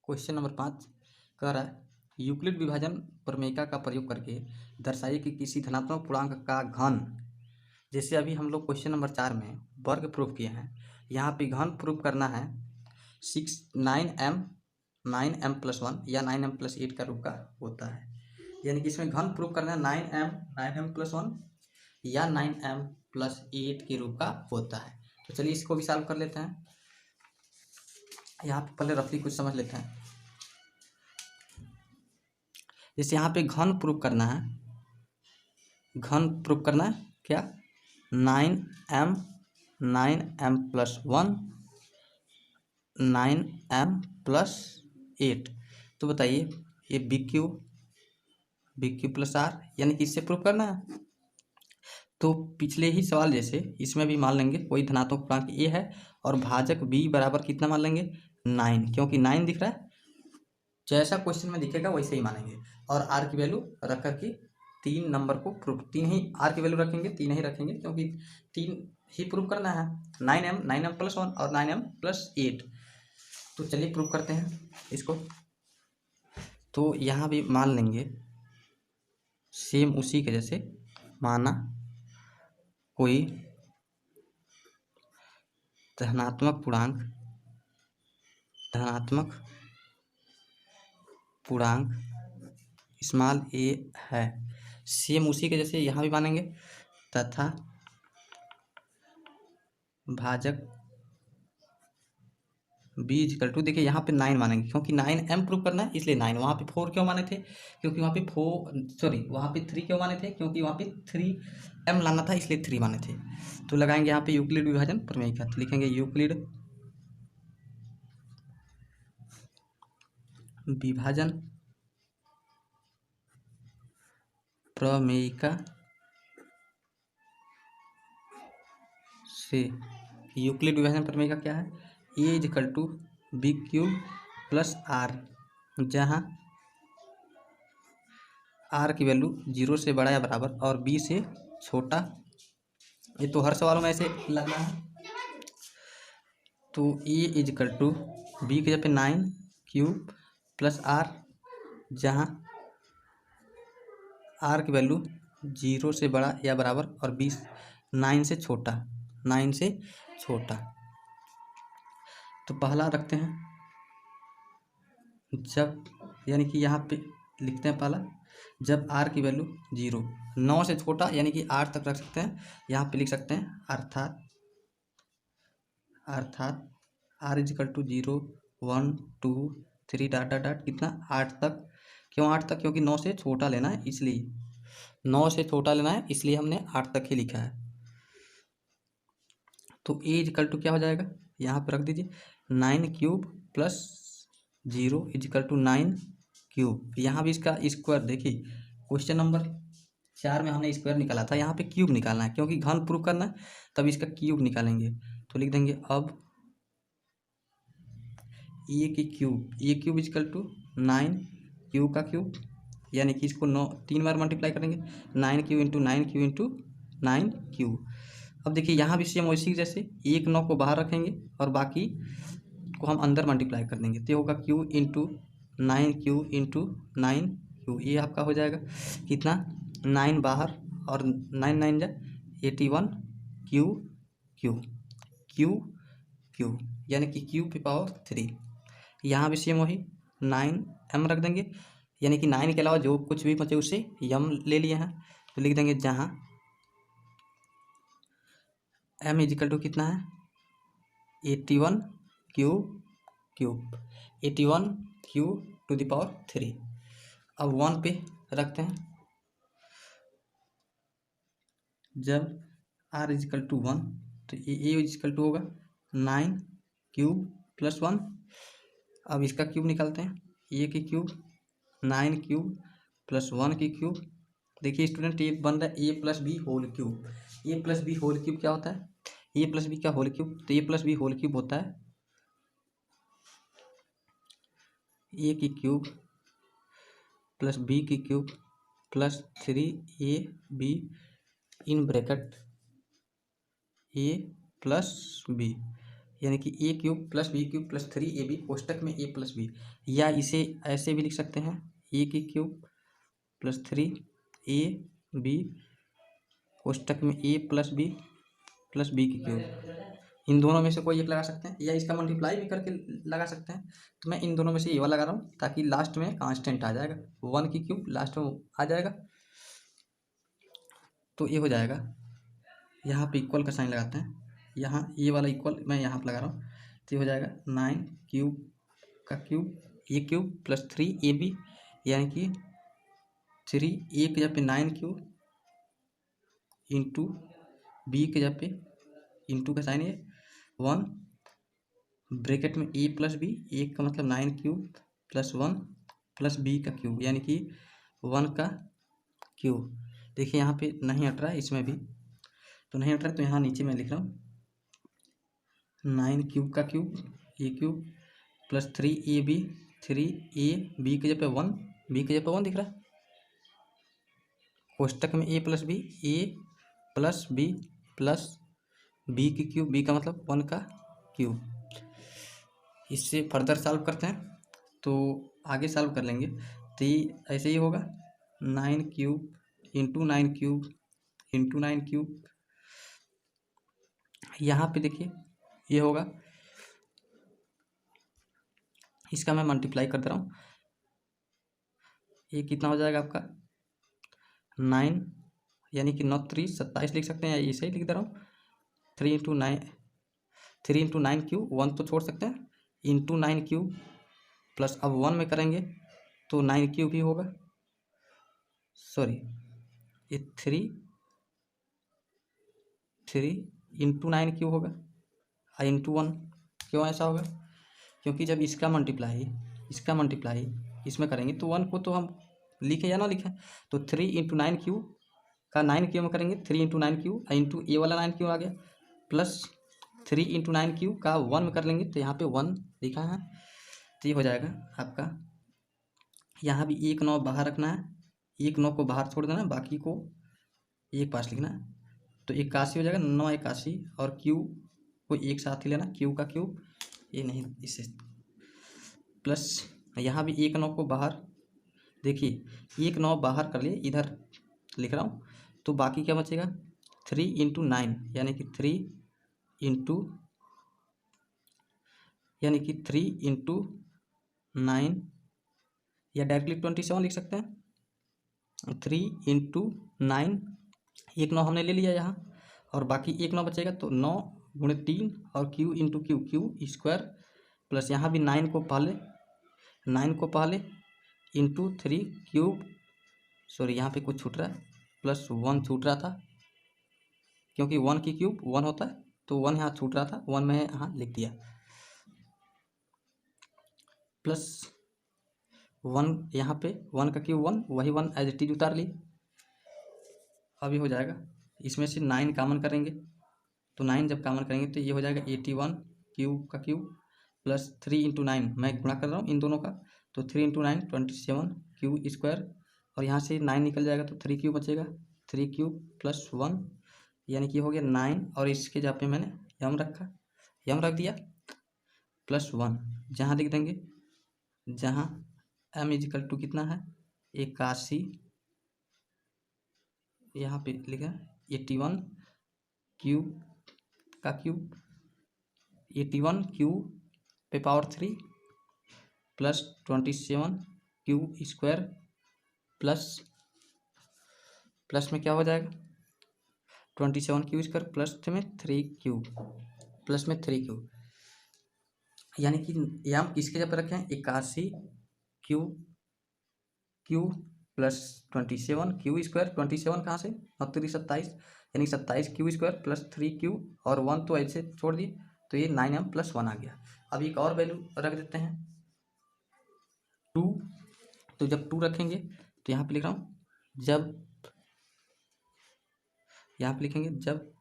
Question number 5 कह रहा है यूक्लिड विभाजन प्रमेयिका का प्रयोग करके दर्शाइए कि किसी धनात्मक पूर्णांक का घन। जैसे अभी हम लोग क्वेश्चन नंबर 4 में वर्ग प्रूफ किए हैं, यहाँ पे घन प्रूफ करना है 9m+1 या 9m+8 का रूप का होता है। यानी कि इसमें घन प्रूफ करना है 9m+1 या 9m+8 के रूप का होता है। तो चलिए इसको भी सॉल्व कर लेते हैं। यहाँ पे पहले रफली कुछ समझ लेते हैं। जैसे यहाँ पे घन प्रूफ करना है, घन प्रूफ करना है क्या 9m+1 9m+8। तो बताइए ये BQ प्लस R यानी कि इससे प्रूफ करना है। तो पिछले ही सवाल जैसे इसमें भी मान लेंगे कोई धनात्मक पूर्णांक A है और भाजक B बराबर कितना मान लेंगे 9, क्योंकि 9 दिख रहा है। जैसा क्वेश्चन में दिखेगा वैसे ही मानेंगे और R की वैल्यू रख करके 3 नंबर को प्रूफ 3 ही R की वैल्यू रखेंगे, 3 ही रखेंगे क्योंकि 3 ही प्रूफ करना है 9m+1 और 9m+8। तो चलिए प्रूफ करते हैं इसको। तो यहाँ भी मान लेंगे सेम उसी के जैसे माना कोई धनात्मक पूर्णांक स्मॉल a है, सेम उसी के जैसे यहाँ भी मानेंगे तथा भाजक b इक्वल टू, देखिए यहाँ पे 9 मानेंगे क्योंकि 9m प्रूव करना है इसलिए 9। वहाँ पे 4 क्यों माने थे क्योंकि वहाँ पे वहाँ पे 3 क्यों माने थे क्योंकि वहाँ पे 3m लाना था इसलिए 3 माने थे। तो लगाएंगे यहाँ पे यूक्लिड विभाजन प्रमेयिका, तो लिखेंगे यूक्लिड विभाजन प्रमेयिका से यूक्लिड विभाजन प्रमेयिका क्या है A=BQ प्लस R, जहाँ R की वैल्यू 0 से बड़ा या बराबर और B से छोटा। ये तो हर सवालों में ऐसे लगना है। तो A=B के जगह पे 9 प्लस R, जहाँ R की वैल्यू 0 से बड़ा या बराबर और 9 से छोटा। तो पहला रखते हैं जब, यानी कि यहाँ पे लिखते हैं पहला जब R की वैल्यू 0 9 से छोटा यानी कि 8 तक रख सकते हैं। यहाँ पे लिख सकते हैं अर्थात R=0 1 2 3 डॉट डॉट डॉट कितना 8 तक। क्यों 8 तक क्योंकि 9 से छोटा लेना है, इसलिए 9 से छोटा लेना है इसलिए हमने 8 तक ही लिखा है। तो A= क्या हो जाएगा यहाँ पे रख दीजिए 9³ प्लस 0 = 9³। यहाँ भी इसका स्क्वायर, देखिए क्वेश्चन नंबर 4 में हमने स्क्वायर निकाला था, यहाँ पे क्यूब निकालना है क्योंकि घन प्रूफ करना है तब इसका क्यूब निकालेंगे। तो लिख देंगे अब A³ = 9 क्यूब का क्यूब, यानी कि इसको 3 बार मल्टीप्लाई करेंगे 9³ × 9³ × 9³। अब देखिए यहाँ भी सेम वैसी जैसे 1 9 को बाहर रखेंगे और बाकी को हम अंदर मल्टीप्लाई कर देंगे तो होगा Q × 9³ × 9³ ये आपका हो जाएगा कितना 9 बाहर और 9 9 जा 81 Q यानी कि Q⁴। यहाँ भी सेम वही 9m रख देंगे, यानी कि 9 के अलावा जो कुछ भी बचे उससे m ले लिए हैं। तो लिख देंगे जहाँ m = कितना है 81³ 81³⁴। अब 1 पे रखते हैं जब R=1 तो A होगा 9³ प्लस 1। अब इसका क्यूब निकालते हैं A³ 9³ प्लस 1 की क्यूब। देखिए स्टूडेंट ये बन रहा है A+B⁴। A+B⁴ क्या होता है A+B का होल क्यूब, तो A+B⁴ होता है A³ plus B³ plus 3AB in bracket A+B। यानी कि A cube plus B cube plus 3ab कोष्टक में ए प्लस बी, या इसे ऐसे भी लिख सकते हैं ए की क्यूब प्लस 3ab कोष्टक में ए प्लस बी की क्यूब। इन दोनों में से कोई एक लगा सकते हैं, या इसका मल्टीप्लाई भी करके लगा सकते हैं। तो मैं इन दोनों में से ये वाला लगा रहा हूँ ताकि लास्ट में कांस्टेंट आ जाएगा, 1 की क्यूब लास्ट में आ जाएगा। तो ये हो जाएगा, यहाँ पे इक्वल का साइन लगाते हैं, यहाँ ये वाला इक्वल मैं यहाँ पर लगा रहा हूँ। तो ये हो जाएगा 9 क्यूब का cube A cube plus 3ab, यानी कि 3 ए के जगह पे 9 क्यूब इंटू बी के जगह पे इंटू का साइन है 1 ब्रैकेट में ए प्लस बी, ए का मतलब 9 क्यूब प्लस 1 प्लस बी का क्यूब, यानी कि 1 का क्यूब। देखिए यहाँ पे नहीं हट रहा है, इसमें भी तो नहीं हट रहा है, तो यहाँ नीचे मैं लिख रहा हूँ 9 क्यूब का cube A cube plus 3ab 3a B के जगह पे 1, बी के जगह पे 1 दिख रहा है, कोष्टक में ए प्लस बी की क्यूब, बी का मतलब 1 का क्यूब। इससे फर्दर सॉल्व करते हैं, तो आगे सॉल्व कर लेंगे। तो ये ऐसे ही होगा 9 cube into 9 cube into 9 cube. यहाँ पे देखिए ये होगा, इसका मैं मल्टीप्लाई कर दे रहा हूँ। ये कितना हो जाएगा आपका 9, यानी कि 9 3 27 लिख सकते हैं, या इसे ही लिख दे रहा हूँ 3 इंटू 9 क्यूब, 1 तो छोड़ सकते हैं, इंटू 9 क्यूब प्लस अब 1 में करेंगे तो 9 क्यूब ही होगा, सॉरी ये 3 इंटू 9 क्यूब होगा इंटू 1। क्यों ऐसा होगा? क्योंकि जब इसका मल्टीप्लाई इसमें करेंगे तो 1 को तो हम लिखे या ना लिखें, तो 3 इंटू 9 क्यूब का 9 क्यूब में करेंगे 3 इंटू 9 क्यूब इंटू ए वाला 9 क्यूब आ गया, प्लस 3 इंटू 9 क्यूब का 1 में कर लेंगे तो यहाँ पे 1 लिखा है। तो ये हो जाएगा आपका, यहाँ भी 1 9 बाहर रखना है, 1 9 को बाहर छोड़ देना, बाकी को एक पास लिखना है। तो 81 हो जाएगा, 9 81, और क्यू को एक साथ ही लेना, क्यू का क्यूब, ये नहीं इसे प्लस यहाँ भी 1 9 को बाहर, देखिए 1 9 बाहर कर लिए, इधर लिख रहा हूँ, तो बाकी क्या बचेगा 3 इंटू 9, यानी कि 3 इंटू 9, या डायरेक्टली 27 लिख सकते हैं। 3 इंटू 9, 1 9 हमने ले लिया यहाँ, और बाकी 1 9 बचेगा, तो 9 गुणे 3 और Q into Q square, plus यहाँ भी 9 को पहले इंटू 3 क्यूब, सॉरी यहाँ पे कुछ छूट रहा है, प्लस 1 छूट रहा था, क्योंकि 1 की क्यूब 1 होता है, तो 1 यहाँ छूट रहा था, 1 में यहाँ लिख दिया, प्लस 1 यहाँ पे 1 का क्यूब 1, वही 1 एज इट इज उतार ली। अभी हो जाएगा, इसमें से 9 कॉमन करेंगे, तो 9 जब कॉमन करेंगे तो ये हो जाएगा 81 क्यूब का क्यूब प्लस 3 इंटू 9, मैं गुणा कर रहा हूँ इन दोनों का, तो 3 इंटू 9 27 क्यूब स्क्वायर, और यहाँ से 9 निकल जाएगा तो 3 क्यूब बचेगा, 3 क्यूब प्लस 1, यानी कि हो गया 9, और इसके जहाँ पे मैंने यम रख दिया, प्लस 1 जहाँ लिख देंगे, जहाँ m इजिकल टू कितना है 81, यहाँ पे लिखा 81 क्यूब का क्यूब, 81 क्यूब पे power 3 plus 27 cube square, plus में क्या हो जाएगा 27 क्यूब स्क्वायर प्लस में 3 क्यूब, यानी कि यहाँ किसके जगह पर रखें 81 क्यूब प्लस 27 क्यू स्क्वायर, 27 कहाँ से 3 27, यानी 27 क्यू स्क्वायर प्लस 3 क्यूब, और 1 तो ऐसे छोड़ दिए, तो ये 9m प्लस 1 आ गया। अब एक और वैल्यू रख देते हैं 2, तो जब 2 रखेंगे तो यहाँ पे लिख रहा हूँ, यहाँ पे लिखेंगे जब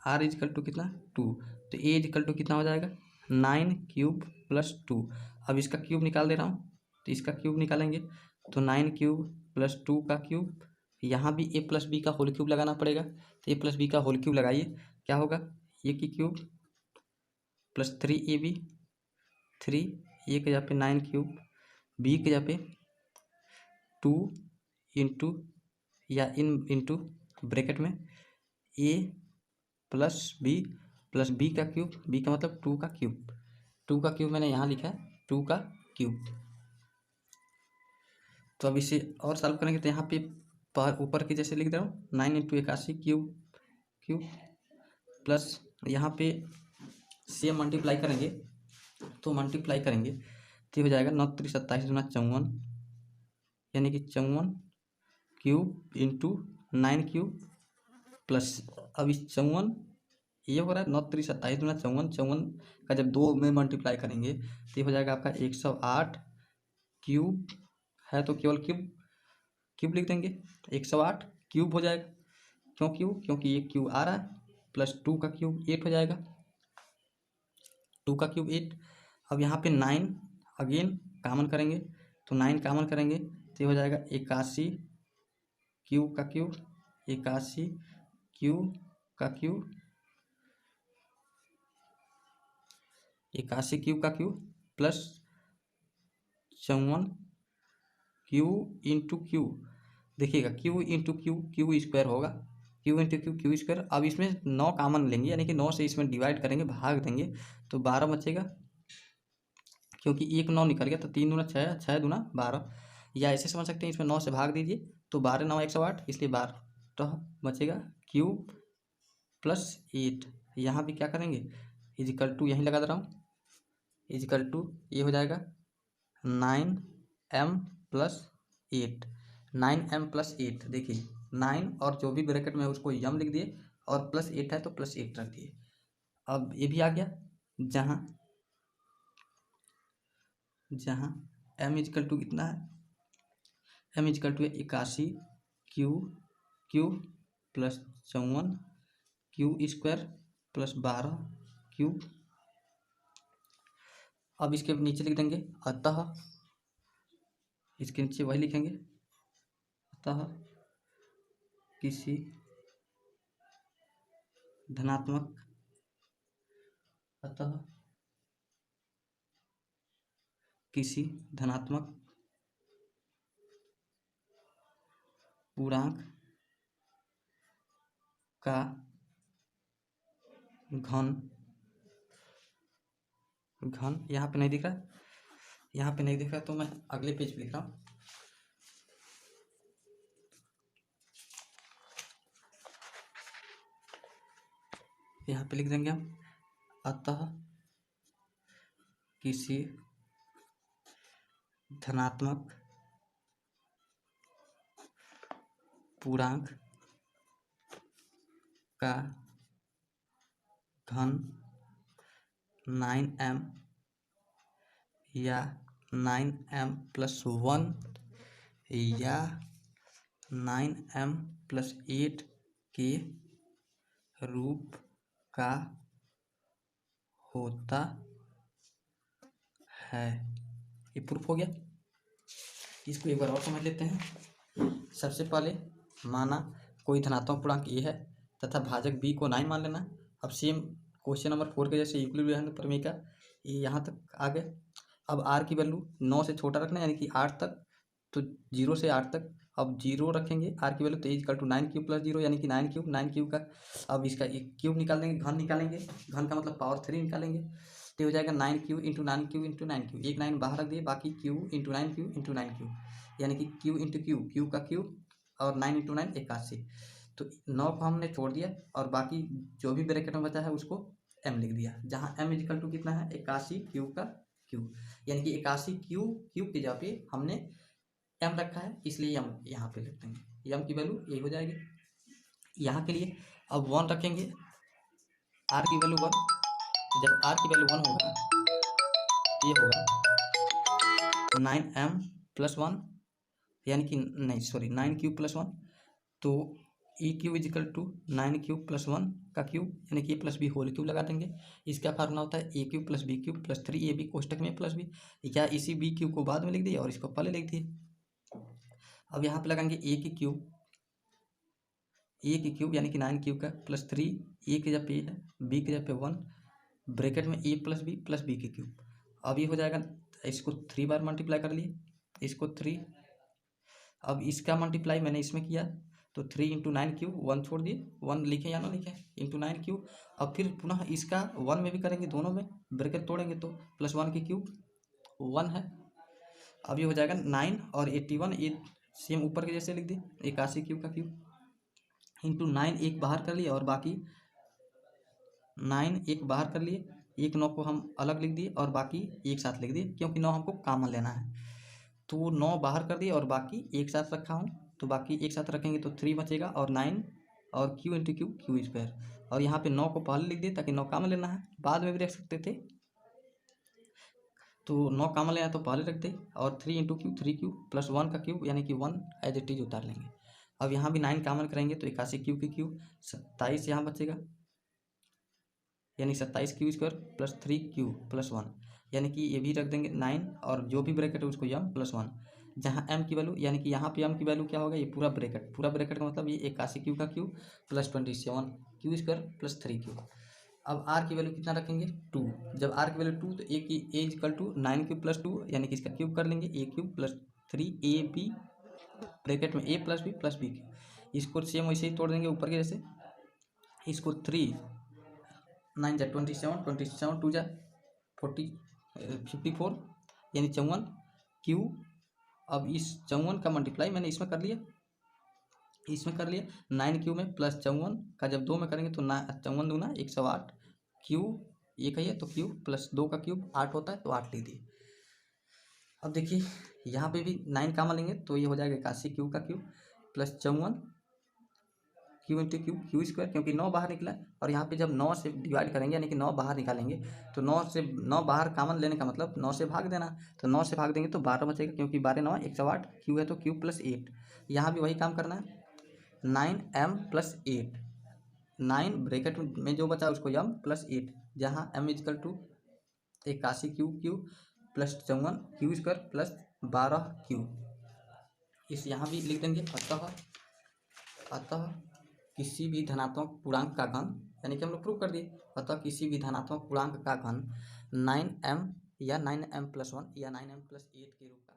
r इजिकल टू कितना 2, तो a इजिकल टू कितना हो जाएगा 9 क्यूब प्लस 2। अब इसका क्यूब निकाल दे रहा हूँ, तो इसका क्यूब निकालेंगे तो 9 क्यूब प्लस 2 का क्यूब, यहाँ भी a प्लस बी का होल क्यूब लगाना पड़ेगा, तो a प्लस बी का होल क्यूब लगाइए, क्या होगा a की क्यूब प्लस 3ab, 3 ए के जगह पे 9 क्यूब, बी के जगह पे 2 इंटू या इंटू ब्रैकेट में ए प्लस बी का क्यूब, बी का मतलब 2 का क्यूब, 2 का क्यूब मैंने यहाँ लिखा है 2 का क्यूब। तो अब इसे और सॉल्व करेंगे तो यहाँ पे ऊपर की जैसे लिख दे रहा हूँ 9 इंटू 81 क्यूब प्लस यहाँ पे सेम मल्टीप्लाई करेंगे तो हो जाएगा 9 3 27 दूना 54, यानी कि 54 क्यूब इंटू 9 क्यूब प्लस अब इस 54 ये हो रहा है 9 3 27 दूना 54, 54 का जब 2 में मल्टीप्लाई करेंगे तो ये हो जाएगा आपका 108 क्यूब है तो केवल क्यूब लिख देंगे, 108 क्यूब हो जाएगा। क्यों क्योंकि ये क्यूब आ रहा है प्लस 2 का क्यूब 8 हो जाएगा, 2 का क्यूब 8। अब यहाँ पे 9 अगेन कॉमन करेंगे तो 9 कॉमन करेंगे तो ये हो जाएगा 81 क्यूब का क्यूब, 81 क्यूब का क्यूब, 81 क्यूब का cube plus 54 Q into Q. देखिएगा क्यू इंटू क्यू स्क्वायर होगा, क्यू इंटू क्यू स्क्वायर। अब इसमें 9 कॉमन लेंगे यानी कि 9 से इसमें डिवाइड करेंगे, भाग देंगे तो 12 बचेगा, क्योंकि एक 9 निकल गया तो 3 दूना 6, 6 दूना 12, या ऐसे समझ सकते हैं इसमें 9 से भाग दीजिए तो 12 9 108, इसलिए 12 बचेगा क्यूब प्लस 8। यहाँ भी क्या करेंगे इजिकल टू यहीं लगा दे रहा हूँ, इजिकल टू ये हो जाएगा 9m प्लस 8, 9m प्लस 8। देखिए 9 और जो भी ब्रैकेट में उसको यम लिख दिए और प्लस 8 है तो प्लस 8 रख दिए। अब ये भी आ गया जहाँ m इजिकल टू कितना है, m equal to 81 q plus 54 q square plus 12 cube. अब इसके नीचे लिख देंगे अतः, इसके नीचे वही लिखेंगे अतः किसी धनात्मक पूर्णांक का घन यहाँ पे नहीं दिख रहा, तो मैं अगले पेज पे लिख रहा हूँ। यहाँ पे लिख देंगे हम अतः किसी धनात्मक पूर्णांक का घन 9m या 9m प्लस 1 या 9m प्लस 8 के रूप का होता है। ये प्रूफ हो गया। इसको एक बार और समझ लेते हैं। सबसे पहले माना कोई धनात्मक पूर्णांक ए है तथा भाजक बी को 9 मान लेना। अब सेम क्वेश्चन नंबर 4 के जैसे इक्विलिब्रियम प्रमेय का ये यहाँ तक आ गए। अब आर की वैल्यू 9 से छोटा रखना यानी कि 8 तक, तो 0 से 8 तक अब 0 रखेंगे आर की वैल्यू, तो इक्वल टू 9 क्यूब प्लस 0 यानी कि 9 क्यूब का। अब इसका एक क्यूब निकाल देंगे, घन निकालेंगे, घन का मतलब पावर 3 निकालेंगे तो हो जाएगा 9 cube into 9 cube into 9 cube, एक 9 बाहर रख दिए, बाकी cube into 9 cube into 9 cube, यानी कि क्यूब इंटू क्यूब का क्यूब और 9 इंटू 9 81। तो 9 को हमने छोड़ दिया और बाकी जो भी ब्रैकेट में बचा है उसको m लिख दिया, जहाँ m इजिकल टू कितना है 81 क्यूब का क्यूब, यानी कि 81 क्यूब की जगह पे हमने m रखा है इसलिए m यहाँ पे लिख देंगे, m की वैल्यू यही हो जाएगी यहाँ के लिए। अब 1 रखेंगे, r की वैल्यू 1, जब r की वैल्यू 1 होगा ये होगा 9m प्लस 1 यानी कि नहीं सॉरी 9 क्यूब प्लस 1, तो A cube is equal to 9 cube plus 1 का क्यूब यानी कि A plus B whole cube लगा देंगे। इसका फार्मूला होता है A cube plus B cube plus 3ab कोष्टक में प्लस बी, या इसी बी क्यूब को बाद में लिख दिए और इसको पहले लिख दिए। अब यहाँ पे लगाएंगे ए की क्यूब यानी कि 9 क्यूब का प्लस 3, ए के जगह पे है, बी के जगह पे 1 ब्रैकेट में ए प्लस बी के क्यूब। अब ये हो जाएगा, इसको 3 बार मल्टीप्लाई कर लिए, इसको 3, अब इसका मल्टीप्लाई मैंने इसमें किया तो 3 इंटू 9 क्यूब, 1 छोड़ दिए, 1 लिखे या ना लिखे, इंटू 9 क्यूब। अब फिर पुनः इसका 1 में भी करेंगे, दोनों में ब्रैकेट तोड़ेंगे तो +1 की क्यूब 1 है। अब ये हो जाएगा 9 और 81, ये सेम ऊपर के जैसे लिख दिए, 81 क्यूब का क्यूब इंटू 9, एक बाहर कर लिए और बाकी 9 एक बाहर कर लिए, एक 9 को हम अलग लिख दिए और बाकी एक साथ लिख दिए, क्योंकि 9 हमको कॉमन लेना है। तो 9 बाहर कर दिए और बाकी एक साथ रखा हूँ, तो बाकी एक साथ रखेंगे तो 3 बचेगा और 9 और Q into Q, Q square. और यहाँ पे 9 को पहले लिख दिए ताकि 9 कॉमन लेना है, बाद में भी रख सकते थे, तो 9 कॉमन लेना तो पहले रख दे। और 3 इंटू क्यू, 3 क्यूब प्लस 1 का क्यूब, यानी कि 1 एज इट इज उतार लेंगे। अब यहाँ भी 9 कॉमन करेंगे तो 81 क्यूब की क्यूब, 27 यहाँ बचेगा, यानी 27 Q square plus 3 Q plus 1, यानी कि ये भी रख देंगे 9 और जो भी ब्रैकेट है उसको m प्लस 1, जहाँ m की वैल्यू, यानी कि यहाँ पे m की वैल्यू क्या होगा, ये पूरा ब्रैकेट का मतलब ये 81 क्यू का cube plus 27 Q square plus 3 cube. अब r की वैल्यू कितना रखेंगे 2, जब r की वैल्यू 2 तो a की a equal to 9 cube plus 2, यानी कि इसका क्यूब कर लेंगे, a cube plus 3ab bracket में a प्लस b क्यूब। इसको सेम वैसे ही तोड़ देंगे ऊपर के जैसे, इसको 3 9 जा 27, 27 2 जा 40 54, यानी 54 क्यू। अब इस 54 का मल्टीप्लाई मैंने इसमें कर लिया, 9 क्यू में प्लस 54 का जब 2 में करेंगे तो 54 दूना 108 क्यू, ये कहिए तो क्यूब प्लस 2 का क्यूब 8 होता है तो 8 लिख दिए। अब देखिए यहाँ पे भी 9 कॉमन लेंगे तो ये हो जाएगा 81 क्यू का cube plus 54 Q into Q, Q square, क्योंकि 9 बाहर निकला और यहाँ पे जब 9 से डिवाइड करेंगे यानी कि 9 बाहर निकालेंगे तो 9 बाहर कॉमन लेने का मतलब 9 से भाग देना, तो 9 से भाग देंगे तो 12 बचेगा, क्योंकि 12 9 108 क्यू है तो क्यू प्लस 8। यहाँ भी वही काम करना है, 9m प्लस 8, 9 ब्रैकेट में जो बचा उसको m प्लस 8, जहाँ m equal to 81 q plus 54 q square plus 12 q, इस यहाँ भी लिख देंगे। अतः किसी भी धनात्मक पूर्णांक का घन, यानी कि हम लोग प्रूव कर दिए, अतः किसी भी धनात्मक पूर्णांक का घन 9m या 9m प्लस 1 या 9m प्लस 8 के रूप का